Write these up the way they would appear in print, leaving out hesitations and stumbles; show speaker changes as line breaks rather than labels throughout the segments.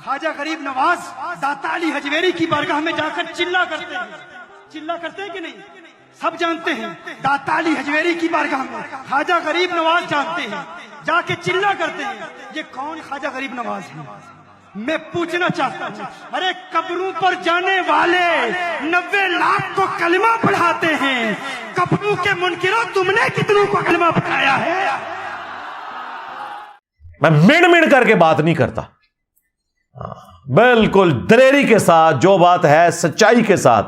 خواجہ غریب نواز داتا علی حجویری کی بارگاہ میں جا کر چلا کرتے ہیں کہ نہیں؟ سب جانتے ہیں داتا علی حجویری کی بارگاہ میں خواجہ غریب نواز جانتے ہیں، جا کے چلا کرتے ہیں یہ کون خواجہ غریب نواز ہے؟ میں پوچھنا چاہتا ہوں، ارے قبروں پر جانے والے 90 لاکھ کو کلمہ پڑھاتے ہیں، قبروں کے منکروں تم نے کتنوں کو کلمہ پڑھایا ہے؟
میں مڑ کر کے بات نہیں کرتا، بالکل دلیری کے ساتھ جو بات ہے سچائی کے ساتھ،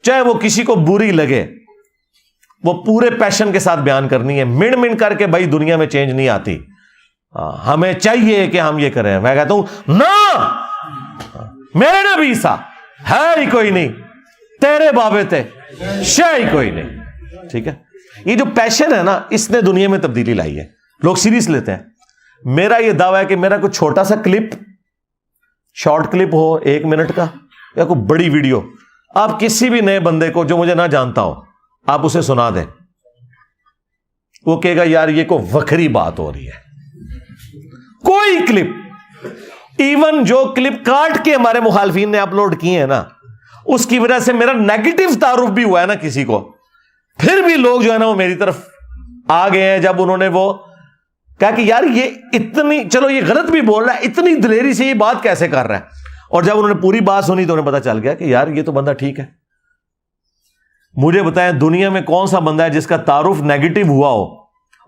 چاہے وہ کسی کو بری لگے، وہ پورے پیشن کے ساتھ بیان کرنی ہے۔ مڑ کر کے بھائی دنیا میں چینج نہیں آتی، ہمیں چاہیے کہ ہم یہ کریں۔ میں کہتا ہوں نا، میرے نبی سا ہے ہی کوئی نہیں، تیرے بابے تھے شے ہی کوئی نہیں، ٹھیک ہے؟ یہ جو پیشن ہے نا، اس نے دنیا میں تبدیلی لائی ہے، لوگ سیریس لیتے ہیں۔ میرا یہ دعویٰ ہے کہ میرا کوئی چھوٹا سا کلپ، شارٹ کلپ ہو 1 منٹ کا یا کوئی بڑی ویڈیو، آپ کسی بھی نئے بندے کو جو مجھے نہ جانتا ہو آپ اسے سنا دیں، وہ کہے گا یار یہ کوئی وکھری بات ہو رہی ہے۔ کوئی کلپ، ایون جو کلپ کاٹ کے ہمارے مخالفین نے اپلوڈ کیے ہیں نا، اس کی وجہ سے میرا نیگیٹو تعارف بھی ہوا ہے نا کسی کو، پھر بھی لوگ جو ہے نا وہ میری طرف آ گئے ہیں جب انہوں نے وہ کہا کہ یار یہ اتنی، چلو یہ غلط بھی بول رہا ہے، اتنی دلیری سے یہ بات کیسے کر رہا ہے؟ اور جب انہوں نے پوری بات سنی تو انہیں پتا چل گیا کہ یار یہ تو بندہ ٹھیک ہے۔ مجھے بتائیں دنیا میں کون سا بندہ ہے جس کا تعارف نیگیٹو ہوا ہو؟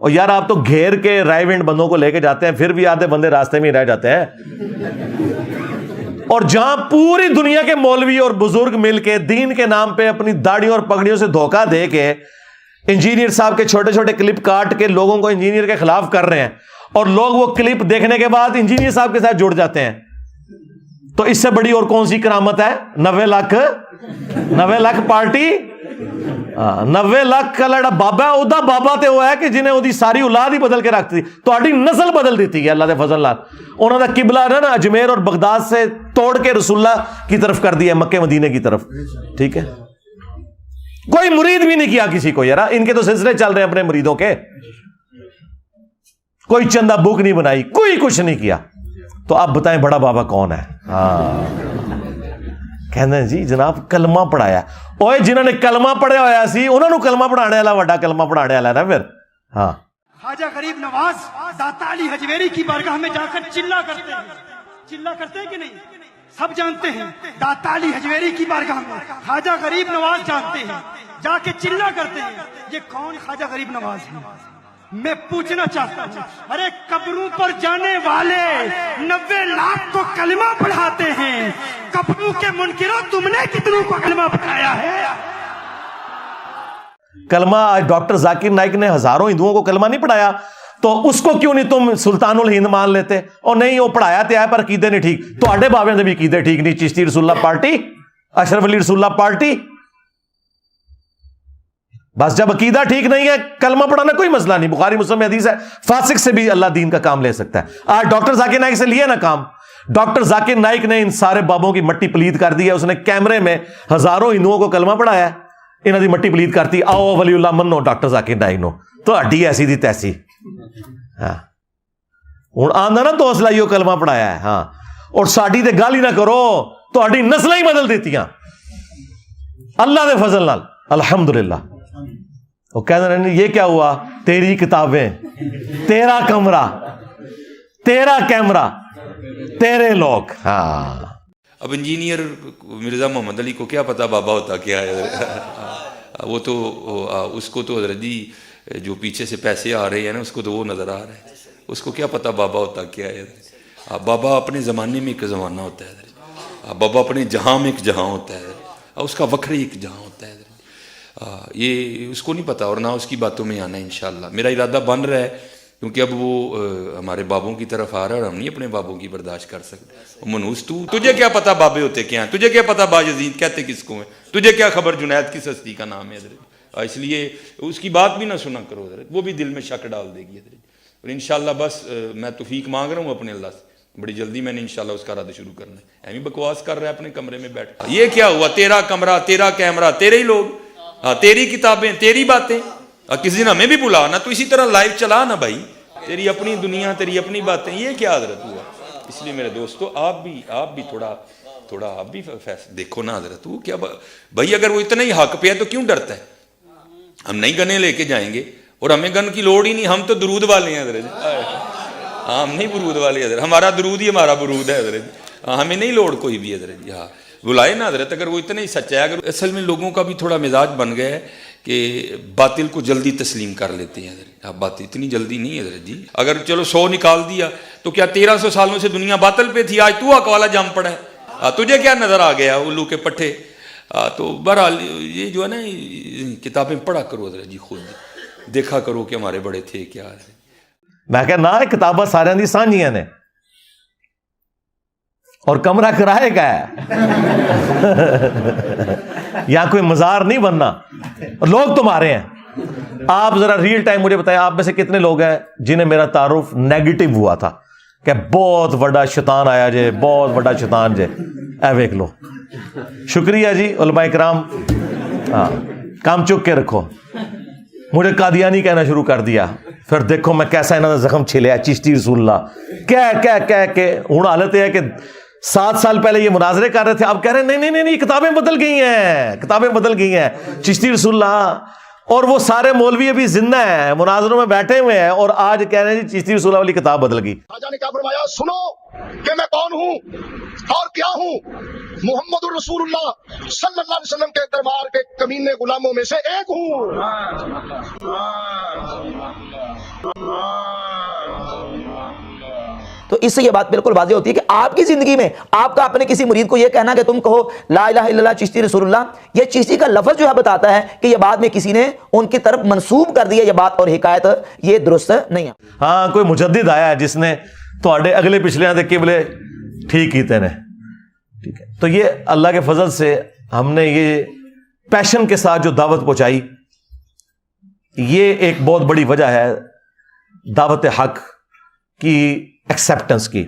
اور یار آپ تو گھیر کے رائے وینڈ بندوں کو لے کے جاتے ہیں، پھر بھی آدھے بندے راستے میں ہی رہ جاتے ہیں۔ اور جہاں پوری دنیا کے مولوی اور بزرگ مل کے دین کے نام پہ اپنی داڑھیوں اور پگڑیوں سے دھوکہ دے کے انجینئر صاحب کے چھوٹے چھوٹے کلپ کاٹ کے لوگوں کو انجینئر کے خلاف کر رہے ہیں، اور لوگ وہ کلپ دیکھنے کے بعد انجینئر صاحب کے ساتھ جڑ جاتے ہیں، تو اس سے بڑی اور کون سی کرامت ہے؟ 90 لاکھ پارٹی، 90 لاکھ کا لڑا بابا ادا بابا تے ہوا ہے کہ جنہیں وہ ساری اولاد ہی بدل کے رکھتی، تو آڑی نسل بدل دیتی ہے اللہ دے فضل نال۔ انہوں نے قبلہ نا اجمیر اور بغداد سے توڑ کے رسول اللہ کی طرف کر دیا، مکہ مدینے کی طرف، ٹھیک ہے؟ کوئی مرید بھی نہیں کیا کسی کو، یار ان کے تو سلسلے چل رہے ہیں اپنے مریدوں کے، کوئی چندہ بک نہیں بنائی، کوئی کچھ نہیں کیا۔ تو آپ بتائیں بڑا بابا کون ہے؟ کہتے ہیں جی جناب کلمہ پڑھایا، اوے جنہوں نے کلمہ پڑھیا ہوا سی انہوں نے کلمہ پڑھانے والا وڈا کلمہ پڑھانے والا نا پھر۔ ہاں،
خواجہ غریب نواز داتا علی حجویری کی بارگاہ میں جا کر چلا کرتے ہیں کہ نہیں؟ سب جانتے ہیں داتا علی حجویری کی بارگاہ میں خواجہ غریب نواز جانتے ہیں، جا کے چلا کرتے ہیں یہ کون خواجہ غریب نواز ہے؟ میں پوچھنا چاہتا ہوں، ارے قبروں پر جانے والے 90 لاکھ کو کلمہ پڑھاتے ہیں، قبروں کے منکروں تم نے کتنوں کو کلمہ پڑھایا ہے؟
کلمہ ڈاکٹر ذاکر نائک نے ہزاروں ہندوؤں کو کلمہ نہیں پڑھایا، تو اس کو کیوں نہیں تم سلطان الہند مان لیتے؟ اور نہیں وہ پڑھایا تو ہے پر عقیدے نہیں ٹھیک، تو آڈے بابے نے بھی عقیدے ٹھیک نہیں، چشتی رسول اللہ پارٹی، اشرف علی رسول اللہ پارٹی۔ بس جب عقیدہ ٹھیک نہیں ہے کلمہ پڑھانا کوئی مسئلہ نہیں، بخاری مسلم میں حدیث ہے فاسق سے بھی اللہ دین کا کام لے سکتا ہے۔ آج ڈاکٹر ذاکر نائک سے لیا نا کام، ڈاکٹر ذاکر نائک نے ان سارے بابوں کی مٹی پلید کر دی ہے، اس نے کیمرے میں ہزاروں ہندوؤں کو کلمہ پڑھایا ہے، انہوں نے مٹی پلید کرتی، آؤ ولی اللہ منو ڈاکٹر ذاکر نائک نو، تو ہڈی ایسی دی تیسی۔ ہاں ہوں آندا نا تو اسلائیو کلمہ پڑھایا ہے، ہاں، اور ساڈی تے گل ہی نہ کرو تو ہڈی نسلیں ہی بدل دیتیاں اللہ دے فضل نال، الحمدللہ۔ وہ کہتے ہیں یہ کیا ہوا؟ تیری کتابیں، تیرا کمرہ، تیرا کیمرہ، تیرے لوگ۔ ہاں،
اب انجینئر مرزا محمد علی کو کیا پتا بابا ہوتا کیا ہے؟ وہ تو اس کو تو حضرت جی جو پیچھے سے پیسے آ رہے ہیں نا، اس کو تو وہ نظر آ رہا ہے، اس کو کیا پتا بابا ہوتا کیا ہے؟ بابا اپنے زمانے میں ایک زمانہ ہوتا ہے، بابا اپنے جہاں میں ایک جہاں ہوتا ہے، اس کا وکھری ایک جہاں ہوتا ہے، یہ اس کو نہیں پتا، اور نہ اس کی باتوں میں آنا ہے۔ انشاءاللہ میرا ارادہ بن رہا ہے، کیونکہ اب وہ ہمارے بابوں کی طرف آ رہا ہے اور ہم نہیں اپنے بابوں کی برداشت کر سکتے۔ منوس تجھے کیا پتا بابے ہوتے کیا ہیں؟ تجھے کیا پتا باجزید کہتے کس کو ہیں؟ تجھے کیا خبر جنید کس ہستی کا نام ہے؟ حضرت اس لیے اس کی بات بھی نہ سنا کرو حضرت، وہ بھی دل میں شک ڈال دے گی حضرت۔ اور انشاءاللہ بس میں توفیق مانگ رہا ہوں اپنے اللہ سے، بڑی جلدی میں نے انشاءاللہ اس کا رد شروع کرنا ہے۔ ایویں بکواس کر رہا ہے اپنے کمرے میں بیٹھ، یہ کیا ہوا؟ تیرا کمرہ، تیرا کیمرہ، تیرے ہی لوگ، تیری کتابیں، تیری باتیں، کسی دن ہمیں بھی بلا نا، تو اسی طرح لائیو چلا نا بھائی، تیری اپنی دنیا، تیری اپنی باتیں، یہ کیا حضرت ہوا؟ اس لیے میرے دوستو آپ بھی تھوڑا آپ بھی دیکھو نا حضرت، وہ کیا بھائی اگر وہ اتنا ہی حق پہ ہے تو کیوں ڈرتا ہے؟ ہم نہیں گنے لے کے جائیں گے اور ہمیں گن کی لوڑ ہی نہیں، ہم تو درود والے ہیں حضرت، ہم نہیں برود والے حضرت، ہمارا درود ہی ہمارا برود ہے حضرت، ہمیں نہیں لوڑ کوئی بھی حضرت جی، ہاں بلائے نا حضرت، اگر وہ اتنا ہی سچا ہے۔ اگر اصل میں لوگوں کا بھی تھوڑا مزاج بن گیا ہے کہ باطل کو جلدی تسلیم کر لیتے ہیں حضرت، اب بات اتنی جلدی نہیں حضرت جی، اگر چلو 100 نکال دیا تو کیا 1300 سالوں سے دنیا باطل پہ تھی، آج تو حق والا جم پڑا ہے، تجھے کیا نظر آ گیا الو کے پٹھے؟ تو بہرحال یہ جو ہے نا کتابیں پڑھا کرو حضرت جی، خود دیکھا کرو کہ ہمارے بڑے تھے کیا ہے۔
میں کہ نہ کتاباں سارے دی سانجیاں نے اور کمرہ کرائے کا ہے یا کوئی مزار نہیں بننا، لوگ تمہارے ہیں۔ آپ ذرا ریئل ٹائم مجھے بتائیں، آپ میں سے کتنے لوگ ہیں جنہیں میرا تعارف نیگیٹو ہوا تھا کہ بہت بڑا شیطان آیا جے، بہت بڑا شیطان جے، اے ویک لو، شکریہ جی علماء کرام، ہاں کام چک کے رکھو۔ مجھے قادیانی کہنا شروع کر دیا، پھر دیکھو میں کیسا انہوں نے زخم چھلیا، چشتی رسول اللہ کہہ کے ہوں حالت یہ ہے کہ 7 سال پہلے یہ مناظرے کر رہے تھے، اب کہہ رہے ہیں نہیں کتابیں بدل گئی ہیں چشتی رسول اللہ، اور وہ سارے مولوی ابھی زندہ ہیں، مناظروں میں بیٹھے ہوئے ہیں، اور آج کہہ رہے ہیں جی چشتی رسول اللہ والی کتاب بدل گئی۔
خواجہ نے کیا فرمایا؟ سنو کہ میں کون ہوں اور کیا ہوں، محمد الرسول اللہ صلی اللہ علیہ وسلم کے دربار کے کمینے غلاموں میں سے ایک ہوں۔
تو اس سے یہ بات بالکل واضح ہوتی ہے کہ آپ کی زندگی میں آپ کا اپنے کسی مرید کو یہ کہنا کہ تم کہو لا الہ الا اللہ چشتی رسول اللہ، یہ چشتی کا لفظ جو ہے بتاتا ہے کہ یہ بعد میں کسی نے ان کی طرف منسوب کر دیا یہ بات اور حکایت، یہ درست نہیں ہے۔
ہاں کوئی مجدد آیا ہے جس نے تواڈے اگلے پچھلے دے قبلے ٹھیک کیتے نے، ٹھیک ہے، تو یہ اللہ کے فضل سے ہم نے یہ پیشن کے ساتھ جو دعوت پہنچائی، یہ ایک بہت بڑی وجہ ہے دعوت حق کی ایکسیپٹنس کی۔